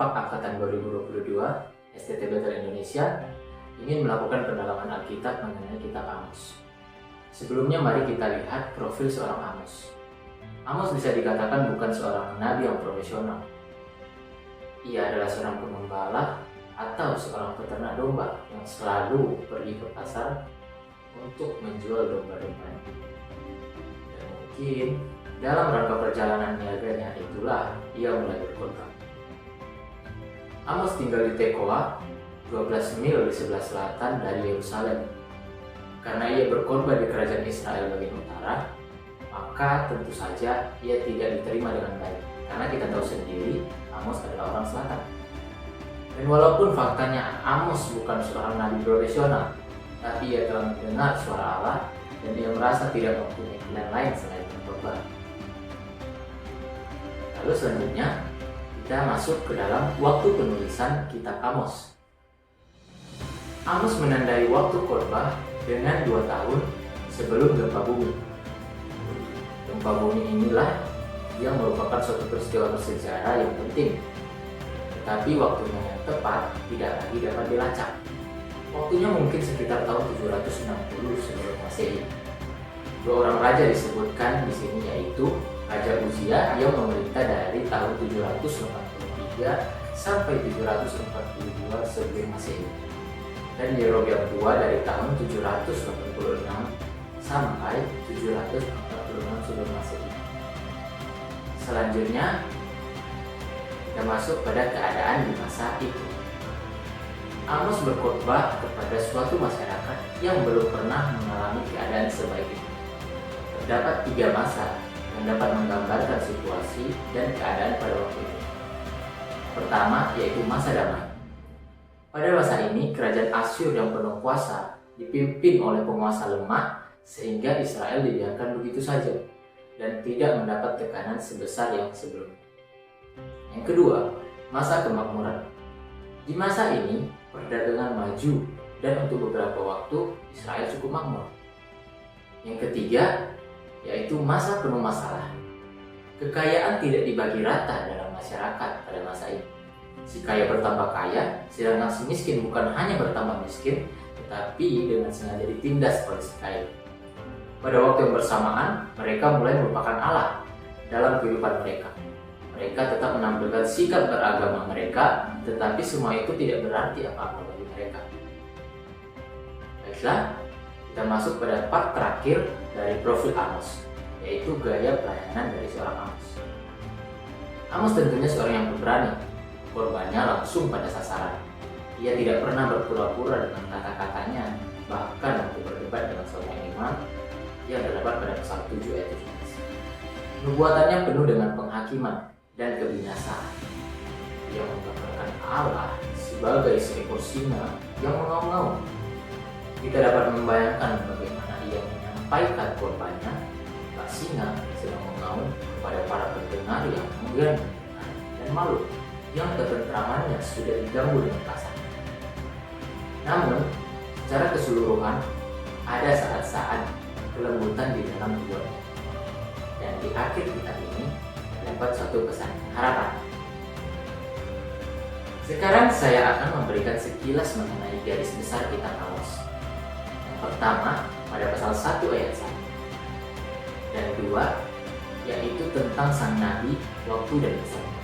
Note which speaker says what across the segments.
Speaker 1: Sopak Angkatan 2022 STT Battle Indonesia ingin melakukan pendalaman Alkitab mengenai kitab Amos. Sebelumnya mari kita lihat profil seorang Amos. Amos bisa dikatakan bukan seorang nabi yang profesional. Ia adalah seorang pengembala atau seorang peternak domba yang selalu pergi ke pasar untuk menjual domba-dombanya. Dan mungkin dalam rangka perjalanan niaganya itulah ia mulai berkhotbah. Amos tinggal di Tekoa, 12 mil di sebelah selatan dari Yerusalem. Karena ia berkhotbah di kerajaan Israel bagian utara, maka tentu saja ia tidak diterima dengan baik. Karena kita tahu sendiri, Amos adalah orang selatan. Dan walaupun faktanya Amos bukan seorang nabi profesional, tapi ia telah mendengar suara Allah dan ia merasa tidak mempunyai pilihan lain selain berkhotbah. Lalu selanjutnya, kita masuk ke dalam waktu penulisan kitab Amos. Amos menandai waktu khotbah dengan 2 tahun sebelum gempa bumi. Gempa bumi inilah yang merupakan suatu peristiwa bersejarah yang penting. Tetapi waktunya yang tepat tidak lagi dapat dilacak. Waktunya mungkin sekitar tahun 760 sebelum Masehi. 2 orang raja disebutkan di sini, yaitu Raja Uzia yang memerintah dari tahun 783 sampai 742 sebelum Masehi, dan Yerobeam II dari tahun 786 sampai 746 sebelum Masehi. Selanjutnya kita masuk pada keadaan di masa itu. Amos berkhotbah kepada suatu masyarakat yang belum pernah mengalami keadaan sebaik itu. Terdapat 3 masa yang dapat menggambarkan situasi dan keadaan pada waktu itu. Pertama, yaitu masa damai. Pada masa ini, kerajaan Asyur yang penuh kuasa dipimpin oleh penguasa lemah sehingga Israel dibiarkan begitu saja dan tidak mendapat tekanan sebesar yang sebelumnya. Yang kedua, masa kemakmuran. Di masa ini, perdagangan maju dan untuk beberapa waktu Israel cukup makmur. Yang ketiga, yaitu masa penuh masalah. Kekayaan tidak dibagi rata dalam masyarakat pada masa ini. Si kaya bertambah kaya, sedangkan si miskin bukan hanya bertambah miskin, tetapi dengan sengaja ditindas oleh si kaya. Pada waktu yang bersamaan, mereka mulai melupakan Allah dalam kehidupan mereka. Mereka tetap menampilkan sikap beragama mereka, tetapi semua itu tidak berarti apa-apa bagi mereka. Baiklah, kita masuk pada part terakhir dari profil Amos, yaitu gaya pelayanan dari seorang Amos. Amos tentunya seorang yang pemberani, korbannya langsung pada sasaran. Ia tidak pernah berpura-pura dengan kata-katanya, bahkan waktu berdebat dengan seorang imam yang terdapat pada pasal 7 ayat 17. Nubuatannya penuh dengan penghakiman dan kebinasaan. Ia menggambarkan Allah sebagai seekor singa yang mengaum-ngaum. Kita dapat membayangkan bagaimana ia menyampaikan korbannya, tak singa sedang mengaum kepada para pendengar yang enggan dan malu, yang ketentramannya sudah diganggu dengan kasar. Namun, secara keseluruhan, ada saat-saat kelembutan di dalam tubuhnya. Dan di akhir kitab ini dapat suatu pesan harapan. Sekarang saya akan memberikan sekilas mengenai garis besar kitab Amos. Yang pertama, pada pasal 1 ayat 1 dan 2, yaitu tentang sang nabi, waktu dan kesannya.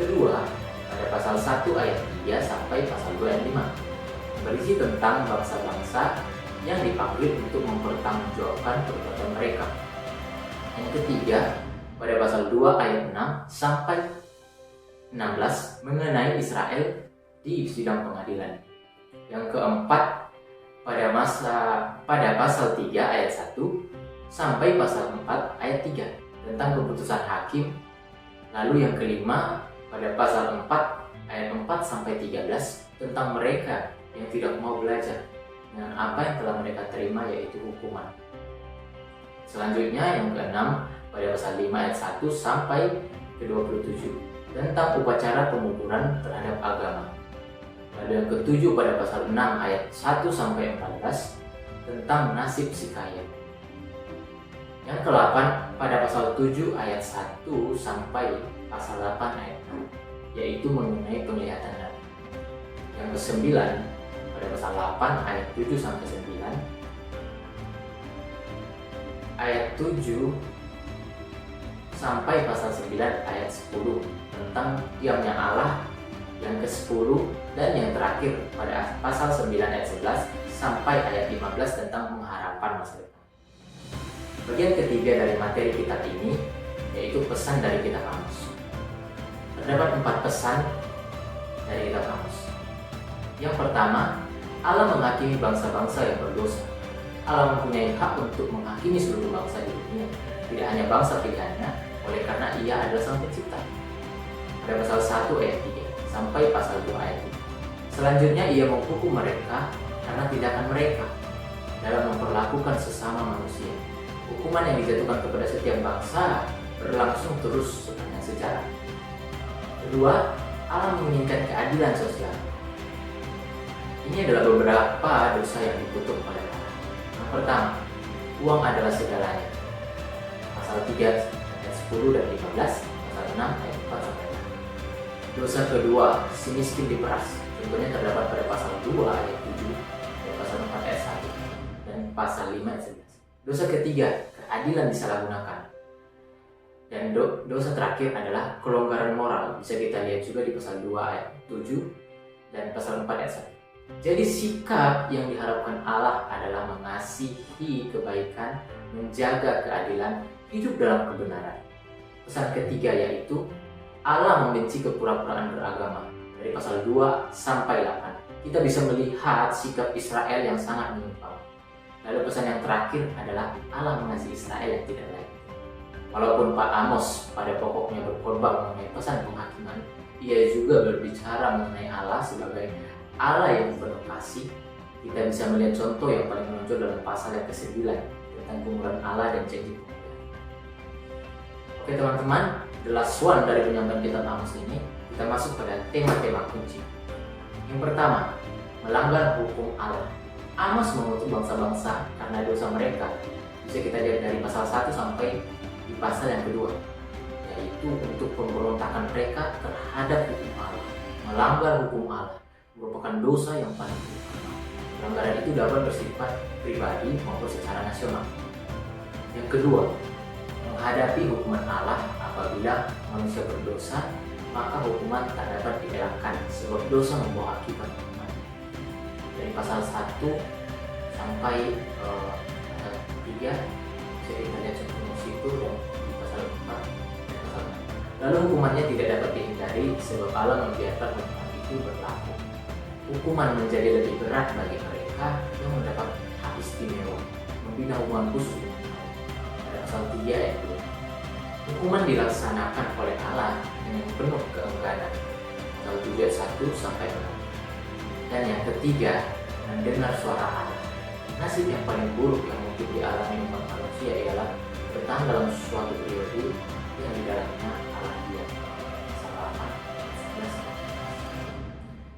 Speaker 1: Kedua, pada pasal 1 ayat 3 sampai pasal 2 ayat 5, berisi tentang bangsa-bangsa yang dipanggil untuk mempertanggungjawabkan perbuatan mereka. Yang ketiga, pada pasal 2 ayat 6 sampai 16 mengenai Israel di sidang pengadilan. Yang keempat, pada pasal 3 ayat 1 sampai pasal 4 ayat 3 tentang keputusan hakim. Lalu yang kelima, pada pasal 4 ayat 4 sampai 13 tentang mereka yang tidak mau belajar dengan apa yang telah mereka terima, yaitu hukuman. Selanjutnya yang keenam, pada pasal 5 ayat 1 sampai ke 27 tentang upacara pengukuran terhadap agama. Lalu yang ketujuh pada pasal 6 ayat 1 sampai 14 tentang nasib si kaya. Yang ke-8 pada pasal 7 ayat 1 sampai pasal 8 ayat 6 yaitu mengenai penglihatan Nabi. Yang kesembilan, pada pasal 8 ayat 7 sampai 9, ayat 7 sampai pasal 9 ayat 10 tentang diamnya Allah. Yang ke-10 dan yang terakhir pada pasal 9 ayat 11 sampai ayat 15 tentang pengharapan masa depan. Bagian ketiga dari materi kitab ini yaitu pesan dari kitab Amos. Terdapat 4 pesan dari kitab Amos. Yang pertama, Allah menghakimi bangsa-bangsa yang berdosa. Allah mempunyai hak untuk menghakimi seluruh bangsa di dunia, tidak hanya bangsa pilihannya, oleh karena Ia adalah Sang Pencipta. Pada pasal 1 ayat 3 sampai pasal 2 ayat 3. Selanjutnya Ia menghukum mereka karena tindakan mereka dalam memperlakukan sesama manusia. Hukuman yang dijatuhkan kepada setiap bangsa berlangsung terus sepanjang sejarah. Kedua, Allah menginginkan keadilan sosial. Ini adalah beberapa dosa yang dikutuk oleh Allah. Yang pertama, uang adalah segalanya. Pasal 3 ayat 10 dan 15, pasal 6 ayat 4 sampai 6. Dosa kedua, si miskin diperas. Contohnya terdapat pada pasal 2 ayat 7 dan pasal 4 ayat 1 dan pasal 5 ayat 11. Dosa ketiga, keadilan disalahgunakan. Dan dosa terakhir adalah kelonggaran moral. Bisa kita lihat juga di pasal 2 ayat 7 dan pasal 4 ayat 1. Jadi sikap yang diharapkan Allah adalah mengasihi kebaikan, menjaga keadilan, hidup dalam kebenaran. Pesan ketiga yaitu Allah membenci kepura-puraan beragama. Dari pasal 2 sampai 8 kita bisa melihat sikap Israel yang sangat menyimpang. Lalu pesan yang terakhir adalah Allah mengasihi Israel yang tidak layak. Walaupun Pak Amos pada pokoknya berkorban mengenai pesan penghakiman, ia juga berbicara mengenai Allah sebagai Allah yang penuh kasih. Kita bisa melihat contoh yang paling menonjol dalam pasal yang ke-9 tentang kemurahan Allah dan janji pemberian. Oke teman-teman, the last one dari penyampaian kitab Amos ini, kita masuk pada tema-tema kunci. Yang pertama, melanggar hukum Allah. Amos mengutuk bangsa-bangsa karena dosa mereka. Bisa kita lihat dari pasal 1 sampai di pasal yang kedua, yaitu untuk pemberontakan mereka terhadap hukum Allah. Melanggar hukum Allah merupakan dosa yang paling utama. Pelanggaran itu dapat bersifat pribadi maupun secara nasional. Yang kedua, menghadapi hukuman Allah. Apabila manusia berdosa, maka hukuman tak dapat dielakkan sebab dosa membawa akibat hukuman. Dari pasal 1 sampai pasal 3 bisa kita lihat contoh situ, dan di pasal 4 dan pasal 6. Lalu hukumannya tidak dapat dihindari sebab Allah membiarkan hukuman itu berlaku. Hukuman menjadi lebih berat bagi mereka yang mendapat hak istimewa, membina hubungan khusus. Pada pasal 3 ayat 2, hukuman dilaksanakan oleh Allah dengan penuh keengganan. Pasal 7 ayat 1 sampai 6. Dan yang ketiga, mendengar suara Allah. Nasib yang paling buruk yang mungkin dialami umat manusia ialah bertahan dalam suatu periode yang di dalamnya Allah diam.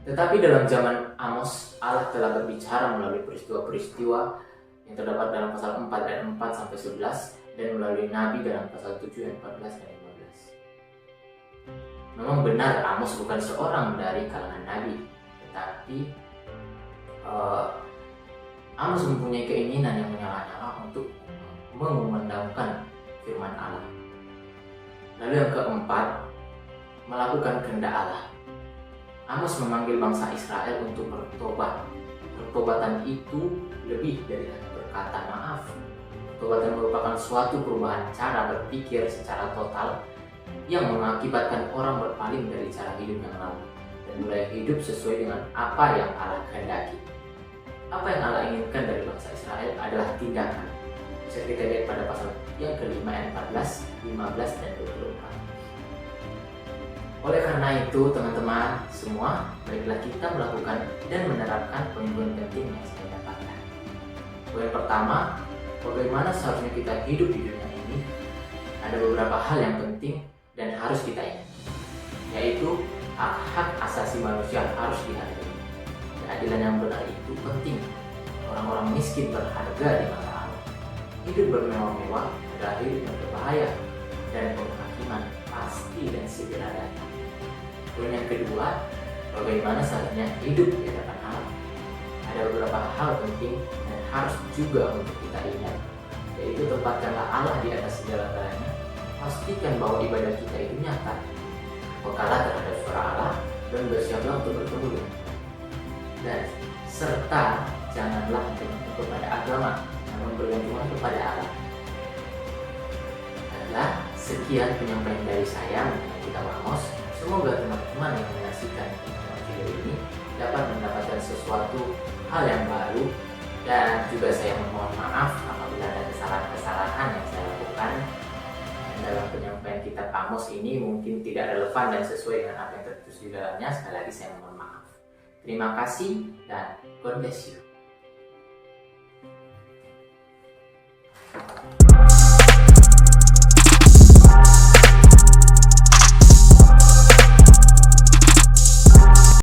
Speaker 1: Tetapi dalam zaman Amos, Allah telah berbicara melalui peristiwa-peristiwa yang terdapat dalam pasal 4 ayat 4 sampai 11 dan melalui Nabi dalam pasal 7 ayat 14 dan 15. Memang benar Amos bukan seorang dari kalangan Nabi, tetapi Amos mempunyai keinginan yang menyala-nyala untuk mengumandangkan firman Allah. Lalu yang keempat, melakukan kehendak Allah. Amos memanggil bangsa Israel untuk bertobat. Pertobatan itu lebih dari hanya berkata maaf. Pertobatan merupakan suatu perubahan cara berpikir secara total yang mengakibatkan orang berpaling dari cara hidup yang lalu dan mulai hidup sesuai dengan apa yang Allah kehendaki. Apa yang Allah inginkan dari bangsa Israel adalah tindakan. Bisa kita lihat pada pasal yang ke-5 ayat 14, 15 dan 24. Oleh karena itu teman-teman semua, baiklah kita melakukan dan menerapkan poin-poin penting yang saya dapatkan. Poin pertama, bagaimana seharusnya kita hidup di dunia ini. Ada beberapa hal yang penting dan harus kita ingat, yaitu hak-hak asasi manusia harus dihargai. Keadilan yang benar itu penting. Orang-orang miskin berharga di mata Allah. Hidup bermewah-mewah adalah hidup yang berbahaya, dan penghakiman pasti dan segera datang. Poin yang kedua, bagaimana seharusnya hidup di hadapan Allah. Ada beberapa hal penting dan harus juga untuk kita ingat, yaitu tempatkanlah Allah di atas segala-galanya. Pastikan bahwa ibadah kita itu nyata, berkalah terhadap suara Allah, dan bersiaplah untuk bertemu dengan Dia. Dan serta janganlah bergantung kepada agama, namun bergantunglah kepada Allah. Baiklah, sekian penyampaian dari saya mengenai kitab Amos. Semoga teman-teman yang menyaksikan video ini dapat mendapatkan sesuatu hal yang baru, dan juga saya memohon maaf apabila ada kesalahan-kesalahan yang saya lakukan dalam penyampaian kitab Amos ini mungkin tidak relevan dan sesuai dengan apa yang tertulis di dalamnya. Sekali lagi saya mohon maaf. Terima kasih dan God bless you.